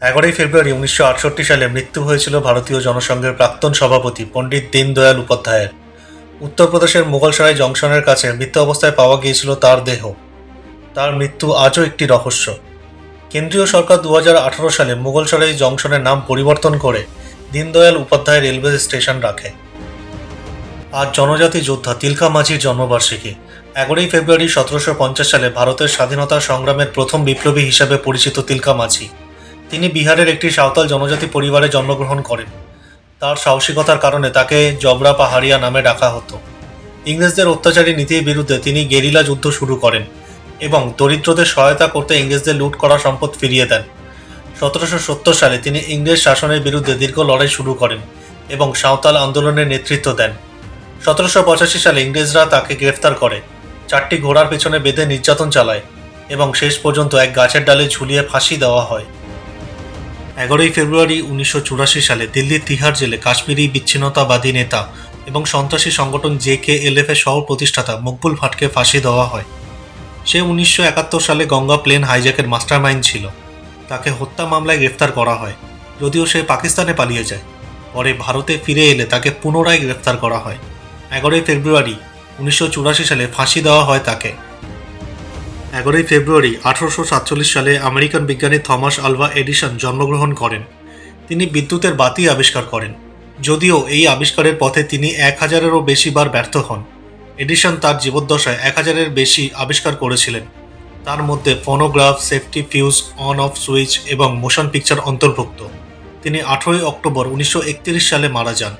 11ই ফেব্রুয়ারি 1968 সালে মৃত্যু হয়েছিল ভারতীয় জনসংঘের প্রাক্তন সভাপতি পণ্ডিত দীনদয়াল উপাধ্যায়ের। উত্তরপ্রদেশের মোগলসরাই জংশনের কাছে মৃত অবস্থায় পাওয়া গিয়েছিল তার দেহ। তার মৃত্যু আজও একটি রহস্য। কেন্দ্রীয় সরকার 2018 সালে মোগলসরাই জংশনের নাম পরিবর্তন করে দীনদয়াল উপাধ্যায় রেলওয়ে স্টেশন রাখে। আজ জনজাতি যোদ্ধা তিলকা মাঝির জন্মবার্ষিকী। 11ই ফেব্রুয়ারি 1750 সালে ভারতের স্বাধীনতা সংগ্রামের প্রথম বিপ্লবী হিসাবে পরিচিত তিলকা মাঝি। তিনি বিহারের একটি সাঁওতাল জনজাতি পরিবারে জন্মগ্রহণ করেন। তার সাহসিকতার কারণে তাকে জবরা পাহাড়িয়া নামে ডাকা হতো। ইংরেজদের অত্যাচারী নীতির বিরুদ্ধে তিনি গেরিলা যুদ্ধ শুরু করেন এবং দরিদ্রদের সহায়তা করতে ইংরেজদের লুট করা সম্পদ ফিরিয়ে দেন। 1770 সালে তিনি ইংরেজ শাসনের বিরুদ্ধে দীর্ঘ লড়াই শুরু করেন এবং সাঁওতাল আন্দোলনের নেতৃত্ব দেন। 1785 সালে ইংরেজরা তাকে গ্রেফতার করে, 4টি ঘোড়ার পেছনে বেঁধে নির্যাতন চালায় এবং শেষ পর্যন্ত এক গাছের ডালে ঝুলিয়ে ফাঁসি দেওয়া হয়। 11ই ফেব্রুয়ারি 1984 সালে দিল্লির তিহার জেলে কাশ্মীরি বিচ্ছিন্নতাবাদী নেতা এবং সন্ত্রাসী সংগঠন JKLF এর সহ প্রতিষ্ঠাতা মকবুল ভাটকে ফাঁসি দেওয়া হয়। সে 1971 সালে গঙ্গা প্লেন হাইজ্যাকের মাস্টারমাইন্ড ছিল। তাকে হত্যা মামলায় গ্রেফতার করা হয়, যদিও সে পাকিস্তানে পালিয়ে যায়। পরে ভারতে ফিরে এলে তাকে পুনরায় গ্রেফতার করা হয়। 11ই ফেব্রুয়ারি 1984 সালে ফাঁসি দেওয়া হয় তাকে। 11ই ফেব্রুয়ারি 1847 সালে আমেরিকান বিজ্ঞানী থমাস আলভা এডিসন জন্মগ্রহণ করেন। তিনি বিদ্যুতের বাতি আবিষ্কার করেন, যদিও এই আবিষ্কারের পথে তিনি 1000-এরও বেশি বার ব্যর্থ হন। এডিসন তার জীবদ্দশায় 1000-এর বেশি আবিষ্কার করেছিলেন। তার মধ্যে phonograph, safety fuse, on off switch এবং মোশন পিকচার অন্তর্ভুক্ত। তিনি 18ই অক্টোবর 1931 সালে মারা যান।